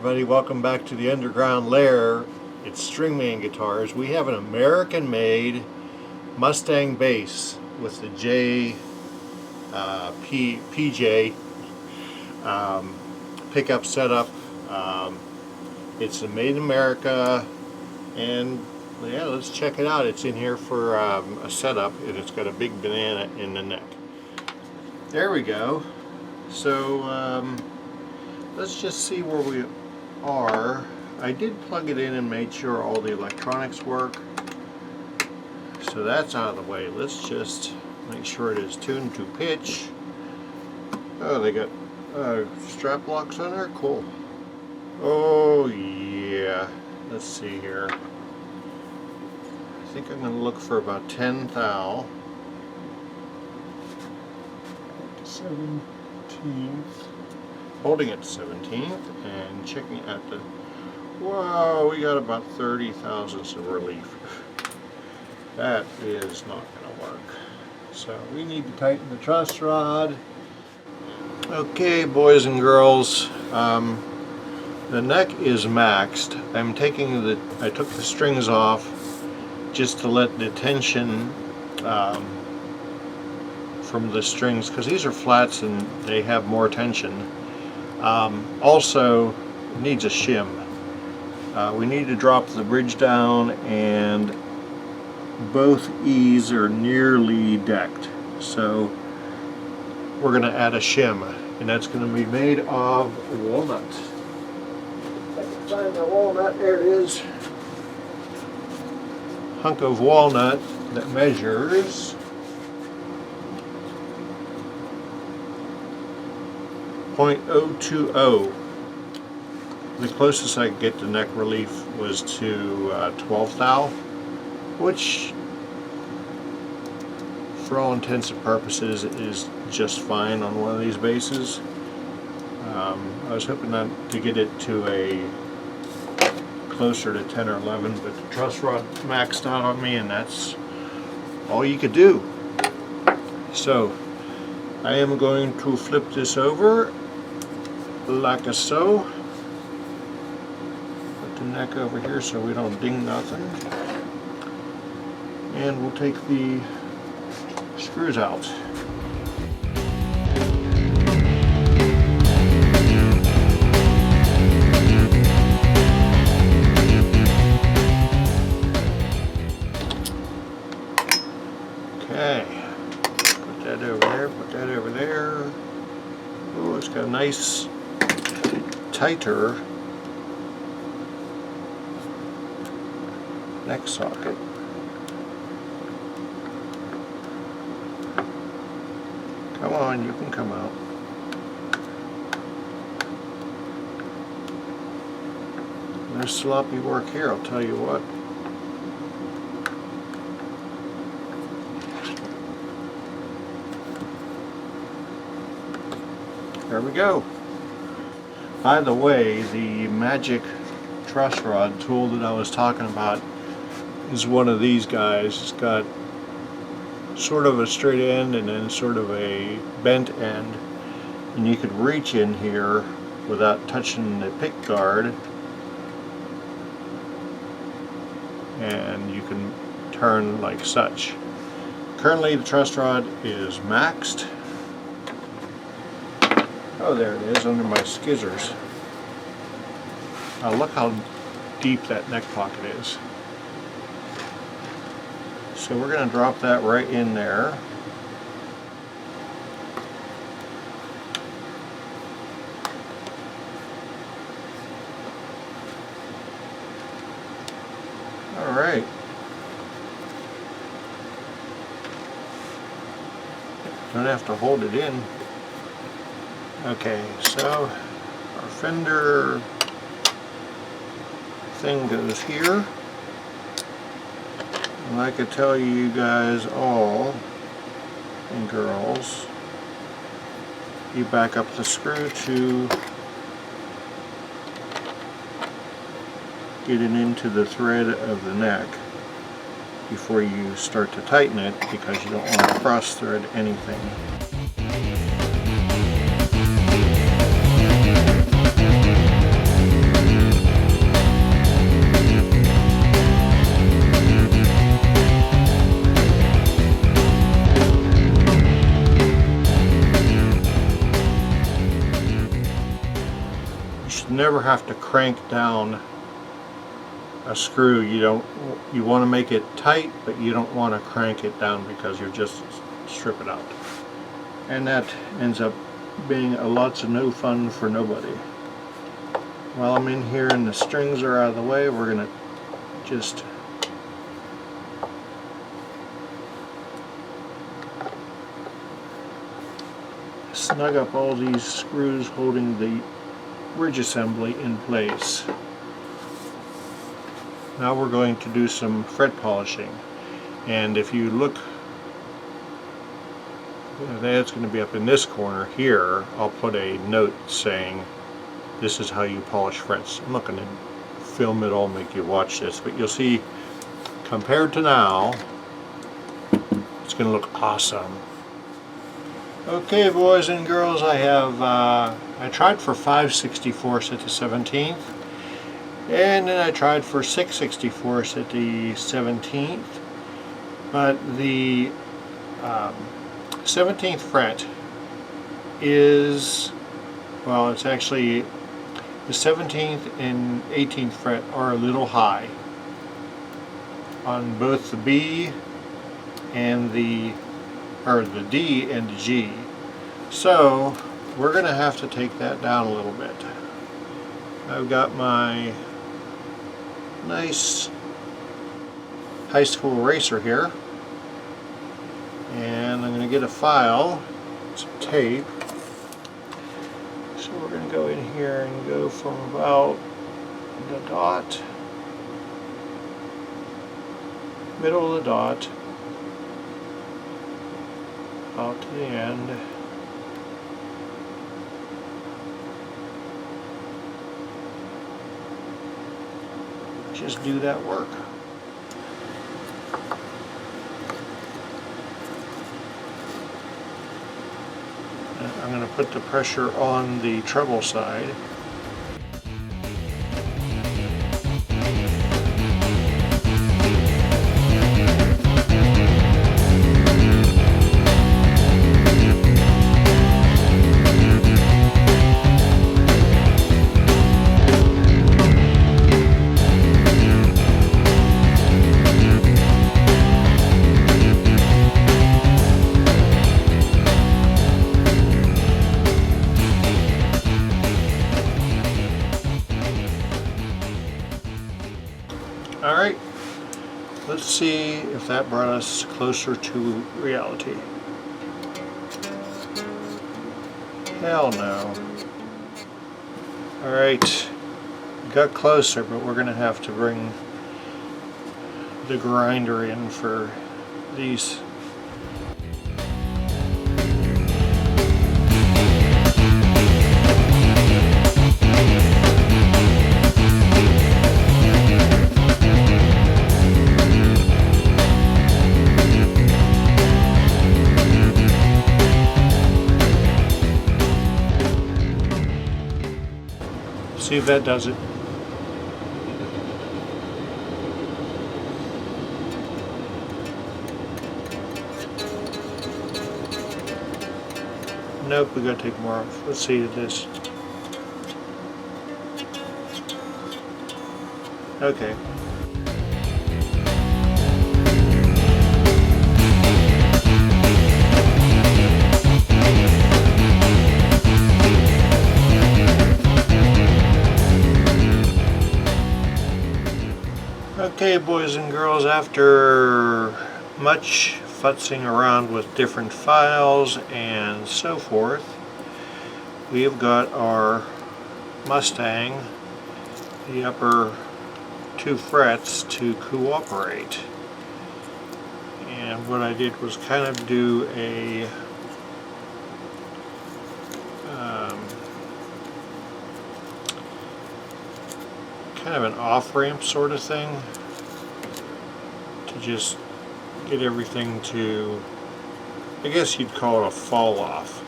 everybody, welcome back to the Underground Lair. It's Stringman Guitars. We have an American-made Mustang bass with the PJ pickup setup. It's a made in America, and yeah, let's check it out. It's in here for a setup, and it's got a big banana in the neck. There we go. So let's just see where we are. I did plug it in and made sure all the electronics work. So that's out of the way. Let's just make sure it is tuned to pitch. Oh, they got strap locks on there? Cool. Oh yeah. Let's see here. I think I'm going to look for about 10 thou. 17th. Holding it 17th and checking at the, wow, we got about 30 thousandths of relief. That is not going to work. So we need to tighten the truss rod. Okay, boys and girls, the neck is maxed. I took the strings off just to let the tension from the strings, because these are flats and they have more tension. Also, it needs a shim. We need to drop the bridge down, and both E's are nearly decked. So we're going to add a shim, and that's going to be made of walnut. If I can find the walnut, there it is. Hunk of walnut that measures 0.020. The closest I could get to neck relief was to 12 thou, which for all intents and purposes is just fine on one of these basses. I was hoping not to get it to a closer to 10 or 11, but the truss rod maxed out on me, and that's all you could do. So I am going to flip this over like so. Put the neck over here so we don't ding nothing. And we'll take the screws out. Okay. Put that over there, put that over there. Oh, it's got a nice tighter neck socket. Come on, you can come out. There's sloppy work here, I'll tell you what. There we go. By the way, the magic truss rod tool that I was talking about is one of these guys. It's got sort of a straight end and then sort of a bent end, and you could reach in here without touching the pick guard, and you can turn like such. Currently the truss rod is maxed. Oh, there it is, under my skizzers. Look how deep that neck pocket is. So we're going to drop that right in there. Alright. Don't have to hold it in. Okay, so our Fender thing goes here. And I could tell you guys all, and girls, you back up the screw to get it into the thread of the neck before you start to tighten it, because you don't want to cross thread anything. never have to crank down a screw. You want to make it tight, but you don't want to crank it down because you'll just strip it out. And that ends up being a lots of no fun for nobody. While I'm in here and the strings are out of the way, we're going to just snug up all these screws holding the bridge assembly in place. Now we're going to do some fret polishing, and if you look, that's going to be up in this corner here. I'll put a note saying this is how you polish frets. I'm not going to film it all, make you watch this, but you'll see compared to now it's going to look awesome. Okay, boys and girls, I tried for 5/64 at the 17th, and then I tried for 6/64 at the 17th, but the 17th fret is, well, it's actually the 17th and 18th fret are a little high on both the B and the D and the G. So we're going to have to take that down a little bit. I've got my nice high school eraser here, and I'm going to get a file, some tape. So we're going to go in here and go from about the dot, middle of the dot, out to the end. Just do that work. And I'm going to put the pressure on the treble side. Alright, let's see if that brought us closer to reality. Hell no. Alright, got closer, but we're going to have to bring the grinder in for these. See if that does it. Nope, we gotta take more off. Let's see this. Okay. Okay, boys and girls, after much futzing around with different files and so forth, we have got our Mustang, the upper two frets, to cooperate. And what I did was kind of do a kind of an off-ramp sort of thing to just get everything to, I guess you'd call it a fall off,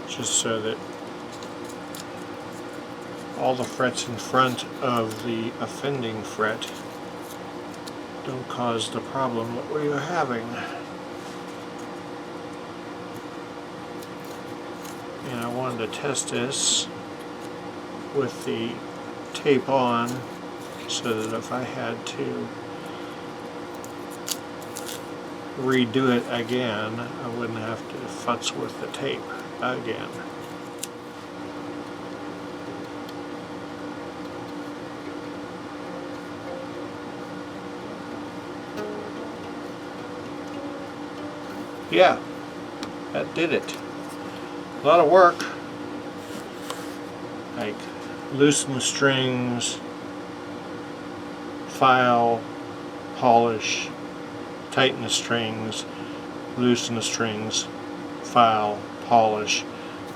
just so that all the frets in front of the offending fret don't cause the problem that we are having. You know, wanted to test this with the tape on so that if I had to redo it again, I wouldn't have to futz with the tape again. Yeah, that did it. A lot of work, like loosen the strings, file, polish, tighten the strings, loosen the strings, file, polish.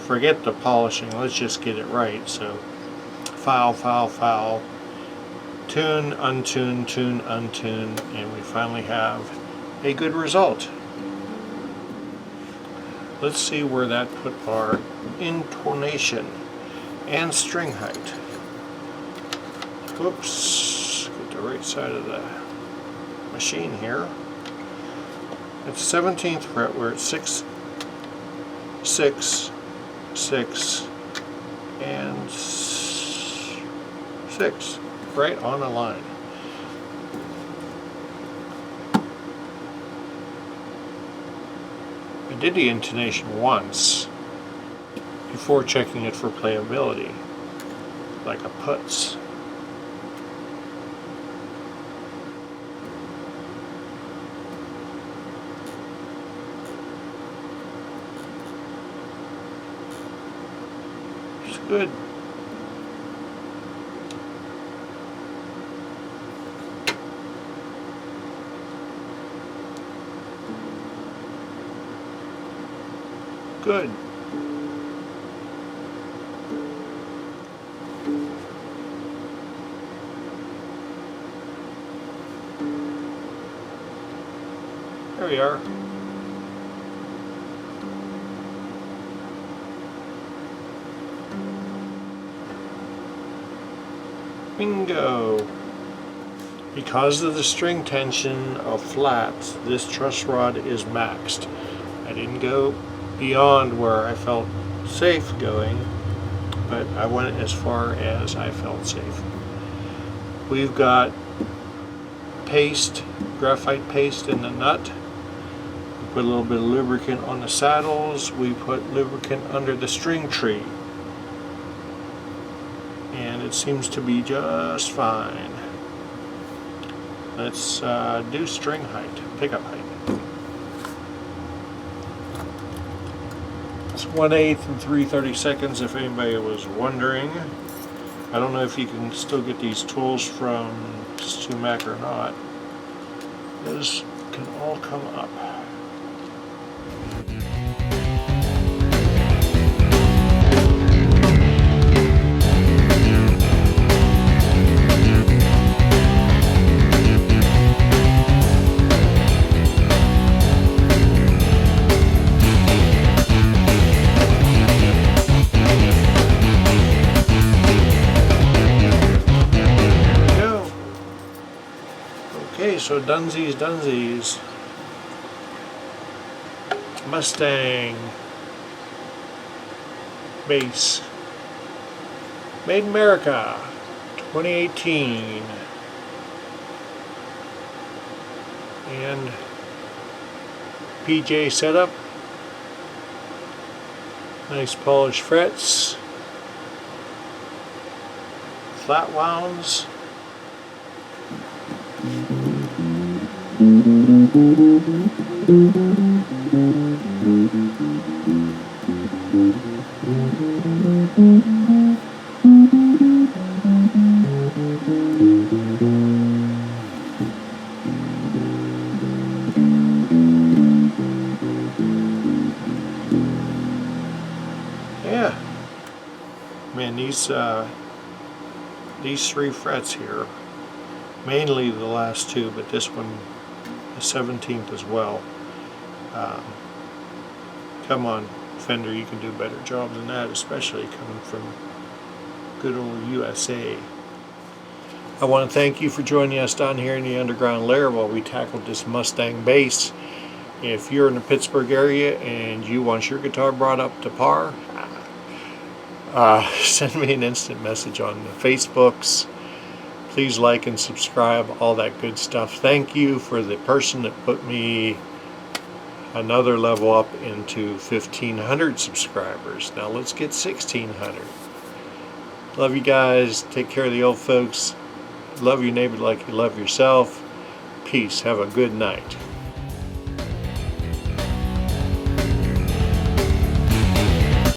Forget the polishing, let's just get it right. So file, file, file, tune, untune, tune, untune, and we finally have a good result. Let's see where that put our intonation and string height. Whoops, get the right side of the machine here. At 17th fret, we're at 6, 6, 6, and 6, right on the line. I did the intonation once before checking it for playability, like a putz. It's good. Good. There we are. Bingo. Because of the string tension of flats, this truss rod is maxed. I didn't go beyond where I felt safe going, but I went as far as I felt safe. We've got paste, graphite paste in the nut. We put a little bit of lubricant on the saddles. We put lubricant under the string tree. And it seems to be just fine. Let's do string height, pickup height. It's 1/8 and 3/32 if anybody was wondering. I don't know if you can still get these tools from Sumac or not. Those can all come up. Okay, so dunsies. Mustang bass, made in America, 2018, and PJ setup, nice polished frets, flat wounds. Yeah, man, these three frets here, mainly the last two, but this one, the 17th as well. Come on, Fender, you can do a better job than that, especially coming from good old USA. I want to thank you for joining us down here in the underground lair while we tackled this Mustang bass. If you're in the Pittsburgh area and you want your guitar brought up to par, Send me an instant message on the Facebooks. Please like and subscribe, all that good stuff. Thank you for the person that put me another level up into 1,500 subscribers. Now let's get 1,600. Love you guys. Take care of the old folks. Love your neighbor like you love yourself. Peace. Have a good night.